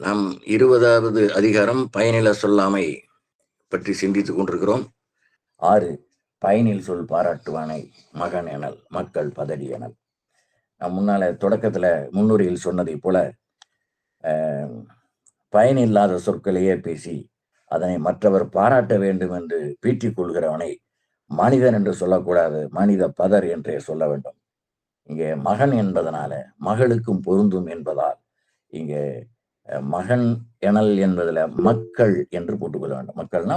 நாம் 20வது அதிகாரம் பயனில சொல்லாமை பற்றி சிந்தித்துக் கொண்டிருக்கிறோம். 6 பயனில் சொல் பாராட்டுவானை மகன் எனல் மக்கள் பதடி எனல். நான் முன்னால தொடக்கத்துல முன்னுரையில் சொன்னதை போல பயனில்லாத சொற்களையே பேசி அதனை மற்றவர் பாராட்ட வேண்டும் என்று பீற்றிக் கொள்கிறவனை மனிதன் என்று சொல்லக்கூடாது, மனித பதர் என்றே சொல்ல வேண்டும். இங்கே மகன் என்பதனால மகளுக்கும் பொருந்தும் என்பதால் இங்கே மகன் எனல் என்பதுல மக்கள் என்று போட்டுக்கொள்ள வேண்டும். மக்கள்னா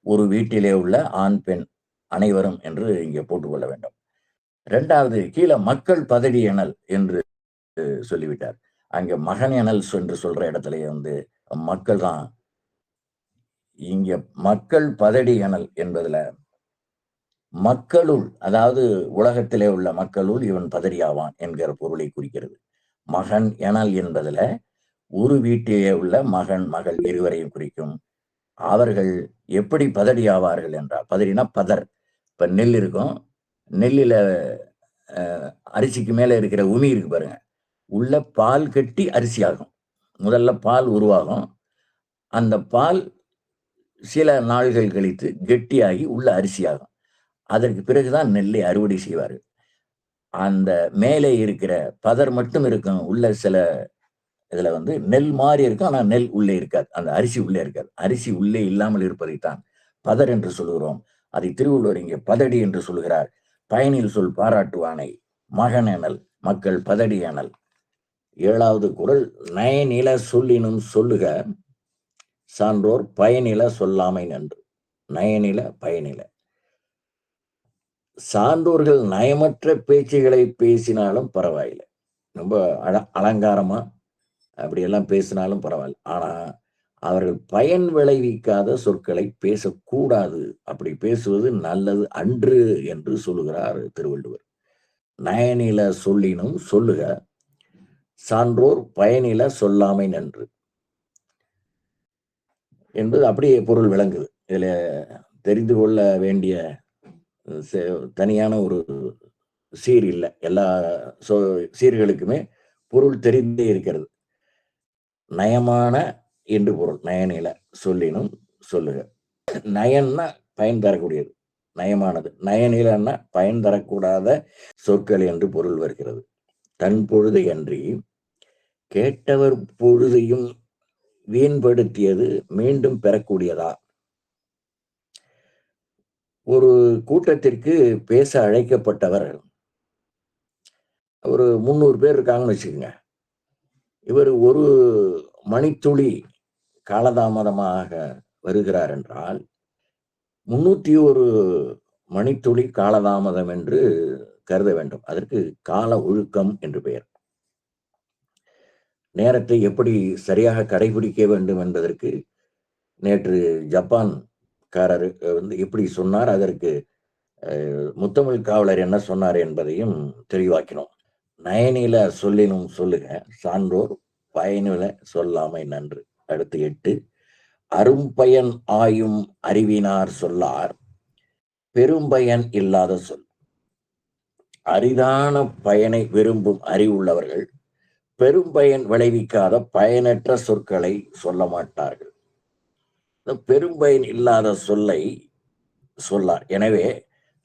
ஒரு வீட்டிலே உள்ள ஆண் பெண் அனைவரும் என்று இங்கே போட்டுக்கொள்ள வேண்டும். இரண்டாவது கீழே மக்கள் பதடி எனல் என்று சொல்லிவிட்டார். அங்க மகன் எனல் என்று சொல்ற இடத்துல வந்து மக்கள் தான். இங்க மக்கள் பதடி எனல் என்பதுல மக்களுள், அதாவது உலகத்திலே உள்ள மக்களுள் இவன் பதடியாவான் என்கிற பொருளை குறிக்கிறது. மகன் எனல் என்பதுல ஒரு வீட்டிலே உள்ள மகன் மகள் இருவரையும் குறிக்கும். அவர்கள் எப்படி பதடி ஆவார்கள் என்றால், பதடினா பதர். இப்ப நெல் இருக்கும், நெல்லில அரிசிக்கு மேல இருக்கிற உமி இருக்கு பாருங்க, உள்ள பால் கட்டி அரிசி ஆகும். முதல்ல பால் உருவாகும், அந்த பால் சில நாள்கள் கழித்து கெட்டியாகி உள்ள அரிசி ஆகும். அதற்கு பிறகுதான் நெல்லை அறுவடை செய்வார்கள். அந்த மேலே இருக்கிற பதர் மட்டும் இருக்கும், உள்ள சில இதுல வந்து நெல் மாதிரி இருக்கும், ஆனா நெல் உள்ளே இருக்காது, அந்த அரிசி உள்ளே இருக்காது. அரிசி உள்ளே இல்லாமல் இருப்பதைத்தான் பதர் என்று சொல்லுகிறோம். அதை திருவள்ளுவர் இங்கே பதடி என்று சொல்லுகிறார். பயனில் சொல் பாராட்டுவானை மகன் எனல் மக்கள் பதடி எனல். 7வது குறள் நயனில சொல்லினும் சொல்லுக சான்றோர் பயனில சொல்லாமை நன்று. நயனில பயனில. சான்றோர்கள் நயமற்ற பேச்சுகளை பேசினாலும் பரவாயில்லை, ரொம்ப அலங்காரமா அப்படியெல்லாம் பேசினாலும் பரவாயில்ல, ஆனா அவர்கள் பயன் விளைவிக்காத சொற்களை பேசக்கூடாது. அப்படி பேசுவது நல்லது அன்று என்று சொல்லுகிறார் திருவள்ளுவர். நயனில சொல்லினும் சொல்லுக சான்றோர் பயனில சொல்லாமை நன்று என்பது அப்படியே பொருள் விளங்குது. இதுல தெரிந்து கொள்ள வேண்டிய தனியான ஒரு சீர் இல்லை. எல்லா சீர்களுக்குமே பொருள் தெரிந்தே இருக்கிறது. நயமான என்று பொருள். நயனில சொல்லினும் சொல்லுக. நயன்னா பயன் தரக்கூடியது, நயமானது. நயனிலன்னா பயன் தரக்கூடாத சொற்கள் என்று பொருள் வருகிறது. தன் பொழுது அன்றி கேட்டவர் பொழுதையும் வீண்படுத்தியது மீண்டும் பெறக்கூடியதா? ஒரு கூட்டத்திற்கு பேச அழைக்கப்பட்டவர் ஒரு 300 பேர் இருக்காங்கன்னு வச்சுக்கோங்க. இவர் ஒரு மணித்துளி காலதாமதமாக வருகிறார் என்றால் 301 மணித்துளி காலதாமதம் என்று கருத வேண்டும். அதற்கு கால ஒழுக்கம் என்று பெயர். நேரத்தை எப்படி சரியாக கடைபிடிக்க வேண்டும் என்பதற்கு நேற்று ஜப்பான்காரர் வந்து எப்படி சொன்னார், அதற்கு முத்தமிழ் காவலர் என்ன சொன்னார் என்பதையும் தெளிவாக்கினோம். நயனில சொல்லினும் சொல்லுக சான்றோர் பயனில சொல்லாமை நன்று. அடுத்து 8 அரும்பயன் ஆயும் அறிவினார் சொல்லார் பெரும்பயன் இல்லாத சொல். அரிதான பயனை விரும்பும் அறிவுள்ளவர்கள் பெரும்பயன் விளைவிக்காத பயனற்ற சொற்களை சொல்ல மாட்டார்கள். பெரும்பயன் இல்லாத சொல்லை சொல்லார். எனவே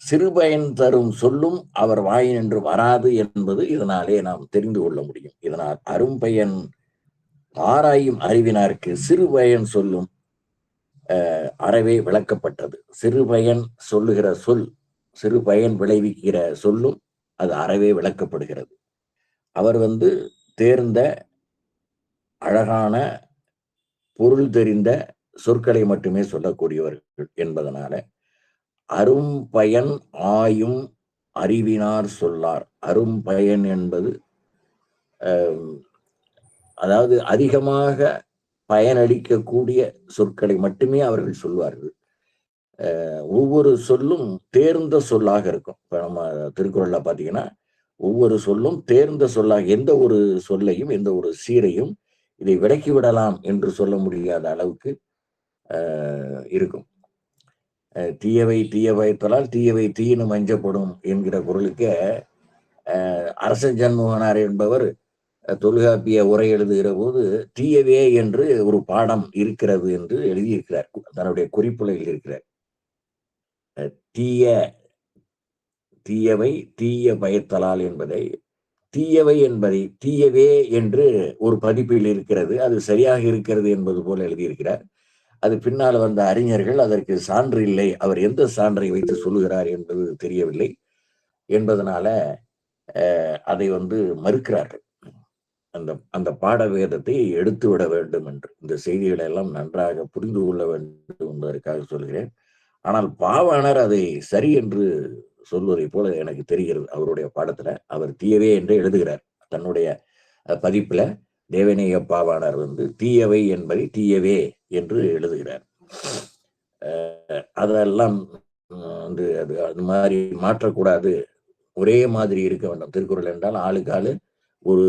சிறுபயன் தரும் சொல்லும் அவர் வாயினின்று வராது என்பது இதனாலே நாம் தெரிந்து கொள்ள முடியும். இதனால் அரும்பயன் ஆராயும் அறிவினாருக்கு சிறுபயன் சொல்லும் அறவே விளக்கப்பட்டது. சிறுபயன் சொல்லுகிற சொல், சிறுபயன் விளைவிக்கிற சொல்லும் அது அறவே விளக்கப்படுகிறது. அவர் வந்து தேர்ந்த அழகான பொருள் தெரிந்த சொற்களை மட்டுமே சொல்லக்கூடியவர்கள் என்பதனால அரும்பயன் ஆயும் அறிவினார் சொல்லார். அரும்பயன் என்பது அதாவது அதிகமாக பயனளிக்கக்கூடிய சொற்களை மட்டுமே அவர்கள் சொல்வார்கள். ஒவ்வொரு சொல்லும் தேர்ந்த சொல்லாக இருக்கும். இப்ப நம்ம திருக்குறள்ல பாத்தீங்கன்னா ஒவ்வொரு சொல்லும் தேர்ந்த சொல்லாக, எந்த ஒரு சொல்லையும் எந்த ஒரு சீரையும் இதை விலக்கி விடலாம் என்று சொல்ல முடியாத அளவுக்கு இருக்கும். தீயவை தீயவைத்தலால் தீயவை தீயினும் அஞ்சப்படும் என்கிற குறளுக்கு அரச ஜன்மோகனார் என்பவர் தொல்காப்பிய உரை எழுதுகிற போது தீயவே என்று ஒரு பாடம் இருக்கிறது என்று எழுதியிருக்கிறார். தன்னுடைய குறிப்புரையில் இருக்கிறார். தீய தீயவை தீய பயத்தலால் என்பதை தீயவை என்பதை தீயவே என்று ஒரு பதிப்பில் இருக்கிறது. அது சரியாக இருக்கிறது என்பது போல எழுதியிருக்கிறார். அது பின்னால் வந்த அறிஞர்கள் அதற்கு சான்று இல்லை, அவர் எந்த சான்றை வைத்து சொல்லுகிறார் என்பது தெரியவில்லை என்பதனால அதை மறுக்கிறார்கள். அந்த அந்த பாட வேதத்தை எடுத்து விட வேண்டும் என்று. இந்த செய்திகளை எல்லாம் நன்றாக புரிந்து கொள்ள வேண்டும் என்பதற்காக சொல்கிறேன். ஆனால் பாவாணர் அதை சரி என்று சொல்வதை போல எனக்கு தெரிகிறது. அவருடைய பாடத்துல அவர் தீயவே என்று எழுதுகிறார். தன்னுடைய பதிப்புல தேவநேய பாவாணர் தீயவை என்பதை தீயவே என்று எழுதுகிறார். அதெல்லாம் அது மாதிரி மாற்றக்கூடாது, ஒரே மாதிரி இருக்க வேண்டும். திருக்குறள் என்றால் ஆளுக்கு ஆளு ஒரு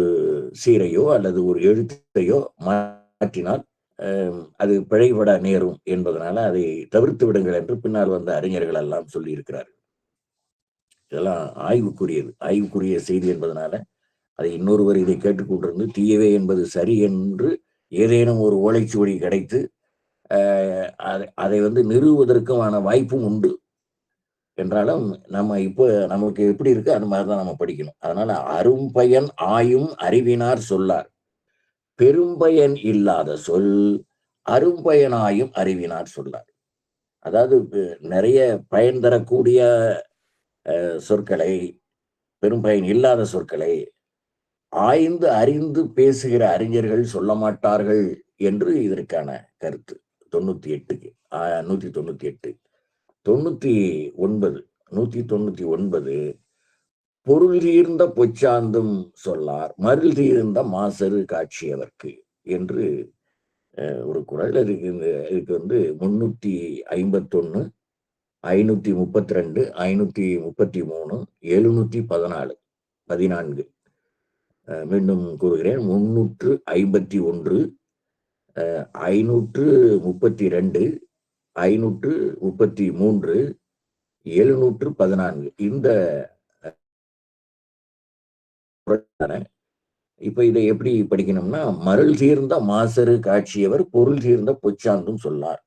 சீரையோ அல்லது ஒரு எழுத்தையோ மாற்றினால் அது பிழைபட நேரும் என்பதனால அதை தவிர்த்து விடுங்கள் என்று பின்னால் வந்த அறிஞர்கள் எல்லாம் சொல்லி இருக்கிறார்கள். இதெல்லாம் ஆய்வுக்குரிய செய்தி என்பதனால அதை இன்னொருவர் இதை கேட்டுக்கொண்டிருந்து தீயவே என்பது சரி என்று ஏதேனும் ஒரு ஓலைச்சுவடி கிடைத்து அதை நிறுவுவதற்குமான வாய்ப்பும் உண்டு. என்றாலும் நம்ம இப்போ நமக்கு எப்படி இருக்கு அந்த மாதிரிதான் நம்ம படிக்கணும். அதனால அரும்பயன் ஆயும் அறிவினார் சொல்லார், பெரும்பயன் இல்லாத சொல் அரும்பயனாயும் அறிவினார் சொல்லார். அதாவது நிறைய பயன் தரக்கூடிய சொற்களை, பெரும்பயன் இல்லாத சொற்களை ஆய்ந்து அறிந்து பேசுகிற அறிஞர்கள் சொல்ல மாட்டார்கள் என்று இதற்கான கருத்து. 98க்கு 198 99 199 பொருள் தீர்ந்த பொச்சாந்தும் சொல்லார் மருள் தீர்ந்த மாசரு காட்சியவர்க்கு என்று ஒரு குறள். இதுக்கு 351 532 533 714 14. மீண்டும் கூறுகிறேன், 351 532 533 714 இந்த இப்ப இதை எப்படி படிக்கணும்னா, மருள் தீர்ந்த மாசரு காட்சியவர் பொருள் தீர்ந்த பொச்சாந்தும் சொல்லார்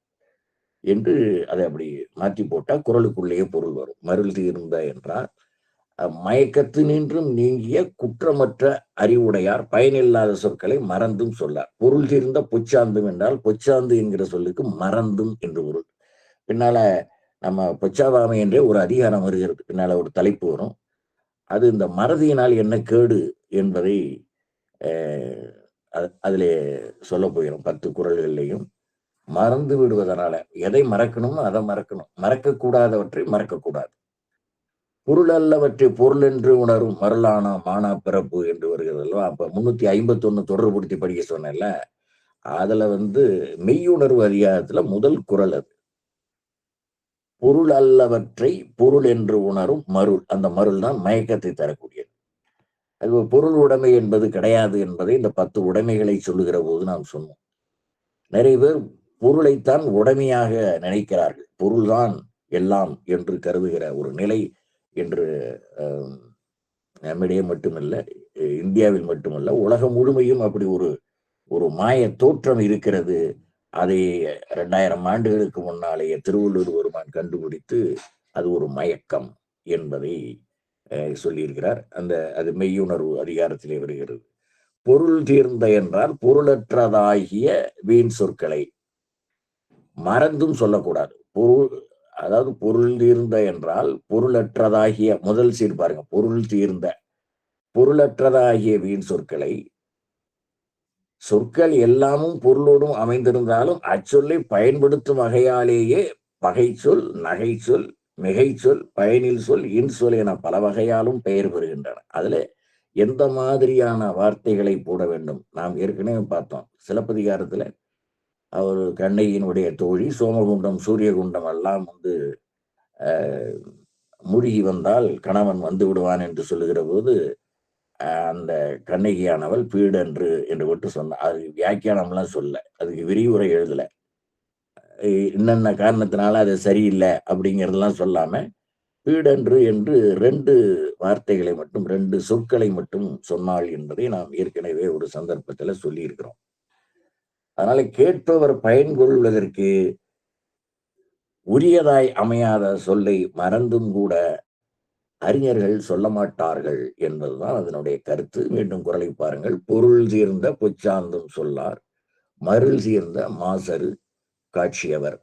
என்று அதை அப்படி மாற்றி போட்டா குறளுக்குள்ளேயே பொருள் வரும். மருள் தீர்ந்த என்றால் மயக்கத்து நின்றும் நீங்கிய குற்றமற்ற அறிவுடையார் பயனில்லாத சொற்களை மறந்தும் சொல்லார். பொருள் தீர்ந்த பொச்சாந்தும் என்றால் பொச்சாந்து என்கிற சொல்லுக்கு மறந்தும் என்று பொருள். பின்னால நம்ம பொச்சாவாமை என்றே ஒரு அதிகாரம் வருகிறது, பின்னால ஒரு தலைப்பு வரும். அது இந்த மறதியினால் என்ன கேடு என்பதை அதிலே சொல்ல போகிறோம். 10 குறள்கள்லையும் மறந்து விடுவதனால எதை மறக்கணுமோ அதை மறக்கணும், மறக்கக்கூடாதவற்றை மறக்கக்கூடாது. பொருள் அல்லவற்றை பொருள் என்று உணரும் மருளானா மானா பிறப்பு என்று வருகிறது அல்லவா. அப்ப 351 தொடர்புபடுத்தி படிக்க சொன்னேன்ல, அதுல மெய்யுணர்வு அதிகாரத்துல முதல் குறள் அது. பொருள் அல்லவற்றை பொருள் என்று உணரும் மருள். அந்த மருள் தான் மயக்கத்தை தரக்கூடியது. அது பொருள் உடைமை என்பது கிடையாது என்பதை இந்த 10 உடைமைகளை சொல்லுகிற போது நாம் சொன்னோம். நிறைய பேர் பொருளைத்தான் உடைமையாக நினைக்கிறார்கள். பொருள்தான் எல்லாம் என்று கருதுகிற ஒரு நிலை என்று நம்மிடையே மட்டுமல்ல, இந்தியாவில் மட்டுமல்ல, உலகம் முழுமையும் அப்படி ஒரு மாய தோற்றம் இருக்கிறது. அதை 2000 ஆண்டுகளுக்கு முன்னாலேயே திருவள்ளுவர் ஒருவன் கண்டுபிடித்து அது ஒரு மயக்கம் என்பதை சொல்லியிருக்கிறார். அது மெய்யுணர்வு அதிகாரத்திலே வருகிறது. பொருள் தீர்ந்த என்றால் பொருளற்றதாகிய வீண் சொற்களை மறந்தும் சொல்லக்கூடாது. அதாவது பொருள் தீர்ந்த என்றால் பொருளற்றதாகிய, முதல் சீர் பாருங்க, பொருள் தீர்ந்த பொருளற்றதாகிய வீண் சொற்களை, சொற்கள் எல்லாமும் பொருளோடும் அமைந்திருந்தாலும் அச்சொல்லை பயன்படுத்தும் வகையாலேயே பகை சொல், நகை சொல், மிகை சொல், பயனில் சொல், இன்சொல் என பல வகையாலும் பெயர் பெறுகின்றன. அதுல எந்த மாதிரியான வார்த்தைகளை போட வேண்டும் நாம் ஏற்கனவே பார்த்தோம். சிலப்பதிகாரத்துல அவர் கண்ணகியினுடைய தோழி சோமகுண்டம் சூரியகுண்டம் எல்லாம் மூழ்கி வந்தால் கணவன் வந்து விடுவான் என்று சொல்லுகிற போது அந்த கண்ணகியானவள் பீடன்று என்று விட்டு சொன்ன. அது வியாக்கியானம்லாம் சொல்ல, அதுக்கு விரிவுரை எழுதல, என்னென்ன காரணத்தினால அது சரியில்லை அப்படிங்கிறதெல்லாம் சொல்லாம வீடன்று என்று 2 வார்த்தைகளை மட்டும் 2 சொற்களை மட்டும் சொன்னாள் என்பதை நாம் ஏற்கனவே ஒரு சந்தர்ப்பத்துல சொல்லியிருக்கிறோம். அதனால கேட்பவர் பயன் கொள்வதற்கு உரியதாய் அமையாத சொல்லை மறந்தும் கூட அறிஞர்கள் சொல்ல மாட்டார்கள் என்பதுதான் அதனுடைய கருத்து. மீண்டும் குறளை பாருங்கள். பொருள் தீர்ந்த பொச்சாந்தும் சொல்லார், மருள் தீர்ந்த மாசரு காட்சியவர்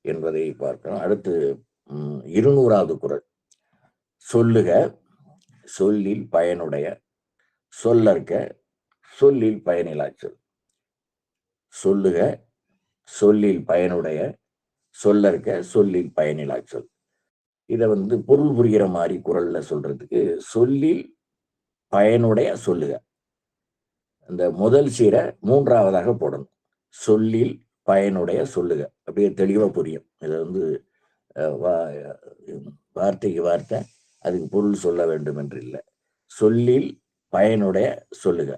என்பதை பார்க்கிறோம். அடுத்து 200வது குறள். சொல்லுக சொல்லில் பயனுடைய சொல்லற்க சொல்லில் பயனிலாச்சொல். சொல்லுக சொல்லில் பயனுடைய சொல்லற்க சொல்லில் பயனிலாச்சொல். இதை பொருள் புரிகிற மாதிரி குறள்ல சொல்றதுக்கு சொல்லில் பயனுடைய சொல்லுக. இந்த முதல் சீரை 3ஆவதாக போடணும். சொல்லில் பயனுடைய சொல்லுக. அப்படியே தெளிவா புரியும். இதை வார்த்தைக்கு வார்த்தை அதுக்கு பொருள் சொல்ல வேண்டும் என்று இல்லை. சொல்லில் பயனுடைய சொல்லுக.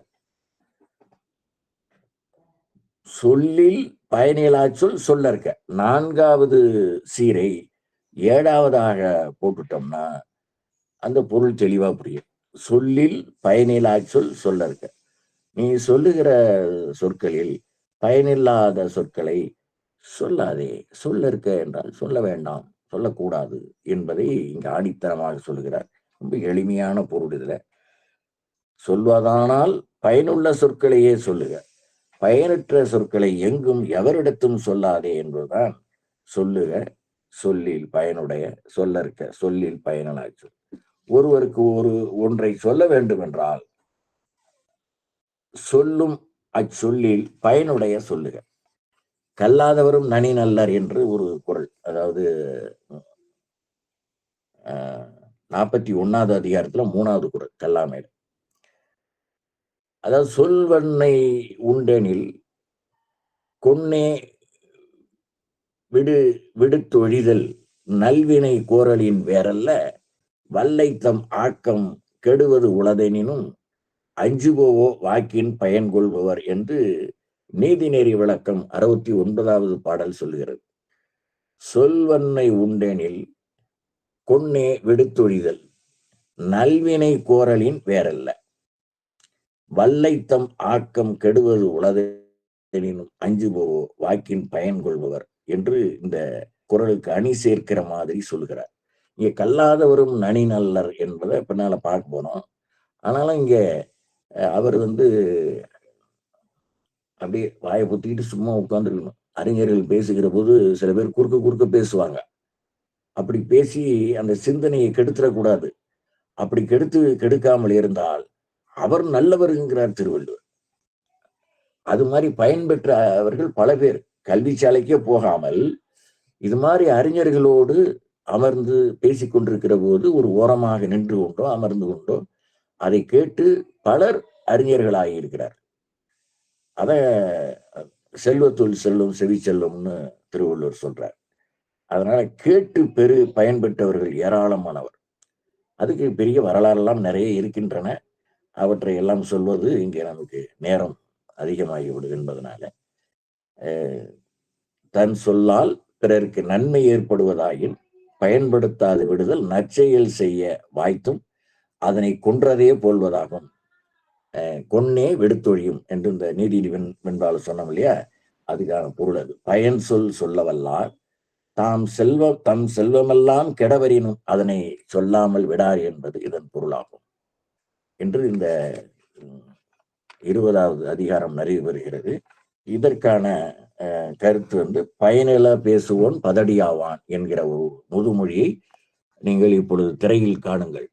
சொல்லில் பயனிலாச்சொல் சொல்லற்க. 4வது சீரை 7ஆவதாக போட்டுட்டோம்னா அந்த பொருள் தெளிவா புரியும். சொல்லில் பயனிலாச்சொல் சொல்லற்க. நீ சொல்லுகிற சொற்களில் பயனில்லாத சொற்களை சொல்லாதே. சொல்லற்க என்றால் சொல்ல வேண்டாம், சொல்லக்கூடாது என்பதை இங்கு ஆணித்தரமாக சொல்லுகிறார். ரொம்ப எளிமையான பொருள். இதுல சொல்வதானால் பயனுள்ள சொற்களையே சொல்லுக, பயனற்ற சொற்களை எங்கும் எவரிடத்தும் சொல்லாதே என்பதுதான் சொல்லுக சொல்லில் பயனுடைய சொல்லற்க சொல்லில் பயனிலாச்சொல். ஒருவருக்கு ஒன்றை சொல்ல வேண்டும் என்றால் சொல்லும் அச்சொல்லில் பயனுடைய சொல்லுக. கல்லாதவரும் நனி நல்லர் என்று ஒரு குறள். அதாவது 41வது அதிகாரத்துல 3வது குறள் கல்லாமையில. அதாவது சொல்வன்னை உண்டெனில் கொன்னே விடுத்தொழிதல் நல்வினை கோரலின் வேறல்ல, வல்லைத்தம் ஆக்கம் கெடுவது உளதெனினும் அஞ்சுபோவோ வாக்கின் பயன் கொள்பவர் என்று நீதிநெறி விளக்கம் 69வது பாடல் சொல்லுகிறது. சொல்வன்னை உண்டெனில் கொன்னே விடுத்தொழிதல் நல்வினை கோரலின் வேறல்ல, வல்லைத்தம் ஆக்கம் கெடுவது உளதெனினும் அஞ்சுபோவோ வாக்கின் பயன் கொள்பவர் என்று இந்த குறளுக்கு அணி சேர்க்கிற மாதிரி சொல்கிறார். இங்க கல்லாதவரும் நனி நல்லர் என்பதை பின்னால பார்க்க போனோம். ஆனாலும் இங்க அவர் அப்படியே வாயை புத்திக்கிட்டு சும்மா உட்கார்ந்துருக்கணும். அறிஞர்கள் பேசுகிற போது சில பேர் குறுக்க பேசுவாங்க. அப்படி பேசி அந்த சிந்தனையை கெடுத்துடக்கூடாது. அப்படி கெடுக்காமல் இருந்தால் அவர் நல்லவருங்கிறார் திருவள்ளுவர். அது மாதிரி பயன்பெற்ற அவர்கள் பல பேர் கல்வி சாலைக்கே போகாமல் இது மாதிரி அறிஞர்களோடு அமர்ந்து பேசிக்கொண்டிருக்கிற போது ஒரு ஓரமாக நின்று கொண்டோ அமர்ந்து கொண்டோ அதை கேட்டு பலர் அறிஞர்களாகியிருக்கிறார். அத செல்வத்துள் செல்லும் செவி செல்லும்னு திருவள்ளுவர் சொல்றார். அதனால கேட்டு பயன்பெற்றவர்கள் ஏராளமானவர். அதுக்கு பெரிய வரலாறெல்லாம் நிறைய இருக்கின்றன. அவற்றை எல்லாம் சொல்வது இங்கே நமக்கு நேரம் அதிகமாகிவிடும் என்பதனால தன் சொல்லால் பிறருக்கு நன்மை ஏற்படுவதாயின் பயன்படுத்தாது விடுதல் நற்செயல் செய்ய வாய்த்தும் அதனை கொன்றதே போல்வதாகும். கொன்னே விடுத்தொழியும் என்று இந்த நீதி வெண்பால சொன்னோம் இல்லையா, அதுக்கான பொருள் அது. பயன் சொல்லவல்லார் தம் செல்வமெல்லாம் கெடவரினும் அதனை சொல்லாமல் விடார் என்பது இதன் பொருளாகும் என்று இந்த 20வது அதிகாரம் நிறைவு பெறுகிறது. இதற்கான கருத்து பயனில பேசுவோன் பதடியாவான் என்கிற ஒரு முதுமொழியை நீங்கள் இப்பொழுது திரையில் காணுங்கள்.